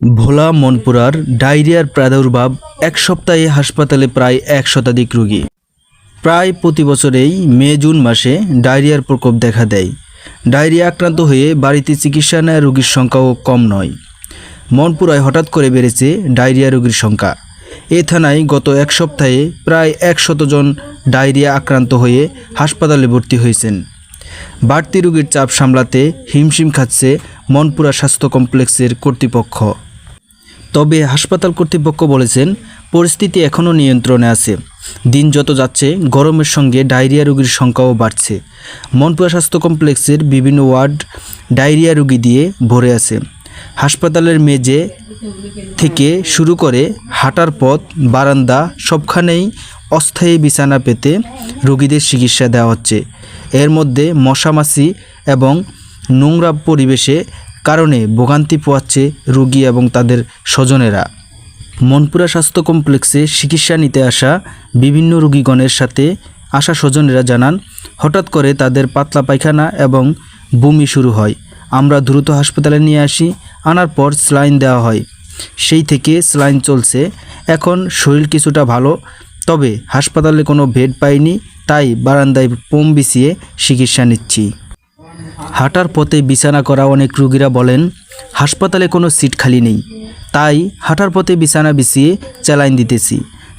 ভোলা মনপুরার ডায়রিয়ার প্রাদুর্ভাব এক সপ্তাহে হাসপাতালে প্রায় ১ শতাধিক রোগী। প্রায় প্রতি বছরেই মে জুন মাসে ডায়রিয়ার প্রকোপ দেখা দেয়। ডায়রিয়া আক্রান্ত হয়ে বাড়িতে চিকিৎসা নেওয়া রোগীর সংখ্যাও কম নয়। মনপুরায় হঠাৎ করে বেড়েছে ডায়রিয়া রোগীর সংখ্যা। এ থানায় গত এক সপ্তাহে প্রায় ১০০ জন ডায়রিয়া আক্রান্ত হয়ে হাসপাতালে ভর্তি হয়েছেন। বাড়তি রোগীর চাপ সামলাতে হিমশিম খাচ্ছে মনপুরা স্বাস্থ্য কমপ্লেক্সের কর্তৃপক্ষ। তবে হাসপাতাল কর্তৃপক্ষ বলেছেন পরিস্থিতি এখনও নিয়ন্ত্রণে আছে। দিন যত যাচ্ছে গরমের সঙ্গে ডায়রিয়া রোগীর সংখ্যাও বাড়ছে। মনপুরা স্বাস্থ্য কমপ্লেক্সের বিভিন্ন ওয়ার্ড ডায়রিয়া রোগী দিয়ে ভরে আছে। হাসপাতালের মেঝে থেকে শুরু করে হাঁটার পথ, বারান্দা সবখানেই অস্থায়ী বিছানা পেতে রোগীদের চিকিৎসা দেওয়া হচ্ছে। এর মধ্যে মশামাছি এবং নোংরা পরিবেশে কারণে ভোগান্তি পোহাচ্ছে রোগী এবং তাদের স্বজনেরা। মনপুরা স্বাস্থ্য কমপ্লেক্সে চিকিৎসা নিতে আসা বিভিন্ন রোগীগণের সাথে আসা স্বজনেরা জানান, হঠাৎ করে তাদের পাতলা পায়খানা এবং বমি শুরু হয়। আমরা দ্রুত হাসপাতালে নিয়ে আসি, আনার পর স্যালাইন দেওয়া হয়। সেই থেকে স্যালাইন চলছে। এখন শরীর কিছুটা ভালো, তবে হাসপাতালে কোনো বেড পাইনি, তাই বারান্দায় পোম বিছিয়ে চিকিৎসা নিচ্ছি। হাঁটার পথে বিছানা করা অনেক রোগীরা বলেন হাসপাতালে কোনো সিট খালি নেই, তাই হাঁটার পথে বিছানা বিছিয়ে স্যালাইন দিতেছি।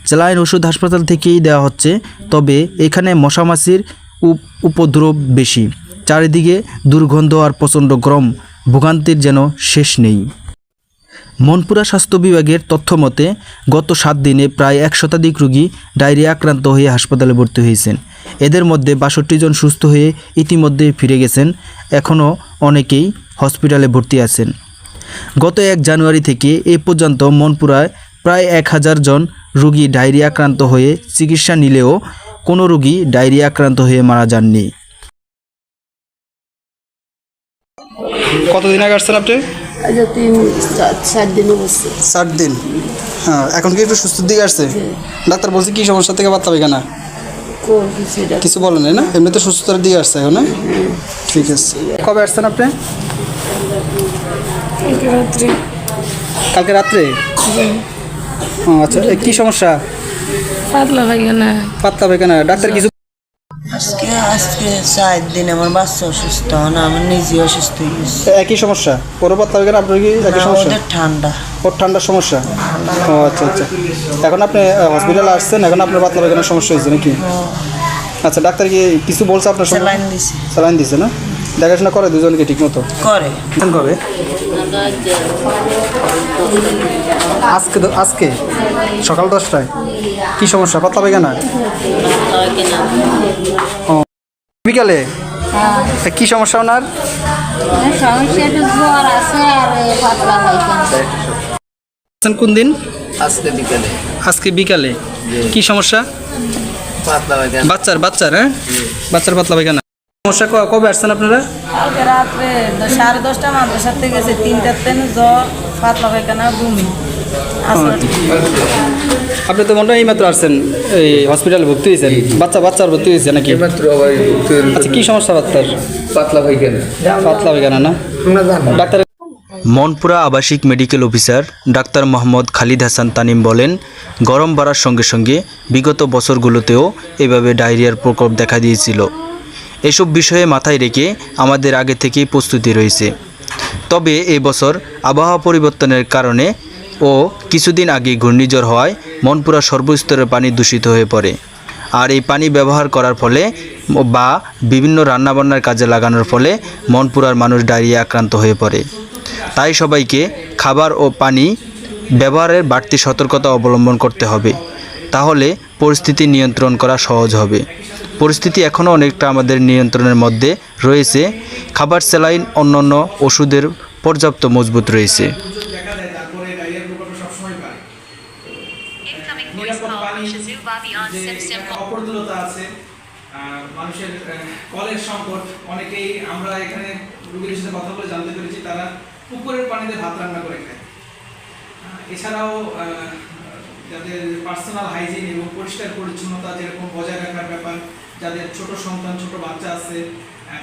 স্যালাইন ওষুধ হাসপাতাল থেকেই দেওয়া হচ্ছে, তবে এখানে মশামাছির উপদ্রব বেশি। চারিদিকে দুর্গন্ধ আর প্রচণ্ড গরম, ভোগান্তির যেন শেষ নেই। মনপুরা স্বাস্থ্য বিভাগের তথ্য মতে গত 7 দিনে প্রায় 1 শতাধিক রোগী ডায়রিয়া আক্রান্ত হয়ে হাসপাতালে ভর্তি হয়েছেন। এদের মধ্যে 62 জন সুস্থ হয়ে ইতিমধ্যে ফিরে গেছেন। এখনও অনেকেই হসপিটালে ভর্তি আছেন। গত 1 জানুয়ারি থেকে এ পর্যন্ত মনপুরায় প্রায় 1000 জন রোগী ডায়রিয়া আক্রান্ত হয়ে চিকিৎসা নিলেও কোনো রোগী ডায়রিয়া আক্রান্ত হয়ে মারা যাননি। কতদিন আগে আসছেন আপনি? 4 দিন বসছে। 7 দিন। হ্যাঁ, এখন কি একটু সুস্থর দিকে আসছে? ডাক্তার বলছে কি সমস্যা থেকে পাতলা পায়খানা? কিছু বলেন না, এমনিতে সুস্থতার দিকে আসছে এখন। ঠিক আছে। কবে আসছেন আপনি? কালকে রাত্রে। আচ্ছা, কি সমস্যা? পাতলা পায়খানা। পাতলা পায়খানা। ডাক্তার কিছু আজকে 4 দিন আমার বাচ্চা অসুস্থ, না আমি নিজে অসুস্থ হয়ে গেছি। একই সমস্যা? ওরও পাতলা পায়খানা, আপনার কি একই সমস্যা? ওদের ঠান্ডা। ওর ঠান্ডার সমস্যা। ও আচ্ছা আচ্ছা। এখন আপনি হসপিটালে আসছেন, এখন আপনার পাতলা পায়খানার সমস্যা হয়েছে নাকি? আচ্ছা, ডাক্তার কি কিছু বলছে আপনার? স্যালাইন দিছে। স্যালাইন দিছে না? দেখাশোনা করে দুজনকে ঠিক মতো? করে। কবে? আজকে সকাল 10টায়। কি সমস্যা? পাতলা পায়খানা? ও, বিকালে? কি সমস্যা ওনার? কোন দিন? আজকে বিকালে। কি সমস্যা? বাচ্চার? হ্যাঁ, বাচ্চার পাতলা পায়খানা সমস্যা। কবে আসছেন আপনারা? কালকে রাত্রে 10:30 মাদ্রাসার থেকে গেছে, 3টার ট্রেনে জ্বর, পাতলা পায়খানা, বমি। আপনি তো মনে হয় এইমাত্র আসছেন, এই হসপিটালে ভর্তি হয়েছেন। বাচ্চার ভর্তি হয়েছে নাকি? আচ্ছা, কি সমস্যা বাচ্চার? পাতলা পায়খানা না? ডাক্তার মনপুরা আবাসিক medical officer doctor Mohammad Khalid Hasan Tanim বলেন, গরম বাড়ার সঙ্গে সঙ্গে বিগত বছরগুলোতেও এভাবে ডায়রিয়ার প্রকোপ দেখা দিয়েছিল। এসব বিষয়ে মাথায় রেখে আমাদের আগে থেকেই প্রস্তুতি রয়েছে। তবে এই বছর আবহাওয়া পরিবর্তনের কারণে ও কিছুদিন আগে ঘূর্ণিঝড় হওয়ায় মনপুরা সর্বস্তরের পানি দূষিত হয়ে পড়ে। আর এই পানি ব্যবহার করার ফলে বা বিভিন্ন রান্নাবান্নার কাজে লাগানোর ফলে মনপুরার মানুষ ডায়রিয়া আক্রান্ত হয়ে পড়ে। তাই সবাইকে খাবার ও পানি ব্যবহারের বাড়তি সতর্কতা অবলম্বন করতে হবে, তাহলে পরিস্থিতি নিয়ন্ত্রণ করা সহজ হবে। পরিস্থিতি এখনও অনেকটা আমাদের নিয়ন্ত্রণের মধ্যে রয়েছে। খাবার, স্যালাইন, অন্যান্য ওষুধের পর্যাপ্ত মজবুত রয়েছে। অপরদূরতা আছে, মানুষের কলের সংকট। অনেকেই আমরা এখানে রোগীদের সাথে কথা বলে জানতে পেরেছি তারা পুকুরের পানিতে ভাত রান্না করে খায়। এছাড়াও যাদের পার্সোনাল হাইজিন এবং পরিষ্কার পরিচ্ছন্নতা যেরকম বজায় রাখার ব্যাপার, যাদের ছোট সন্তান, ছোট বাচ্চা আছে,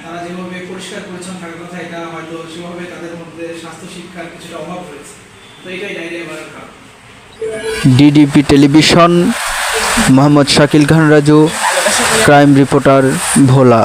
তারা যেভাবে পরিষ্কার পরিচ্ছন্ন থাকার কথা, এটা হয়তো সেভাবে তাদের মধ্যে স্বাস্থ্য শিক্ষার কিছুটা অভাব রয়েছে। তো এটাই ডায়রিয়া বাড়ার কারণ। ডিডিপি টেলিভিশন, মোহাম্মদ শাকিল খান রাজু, ক্রাইম রিপোর্টার, ভোলা।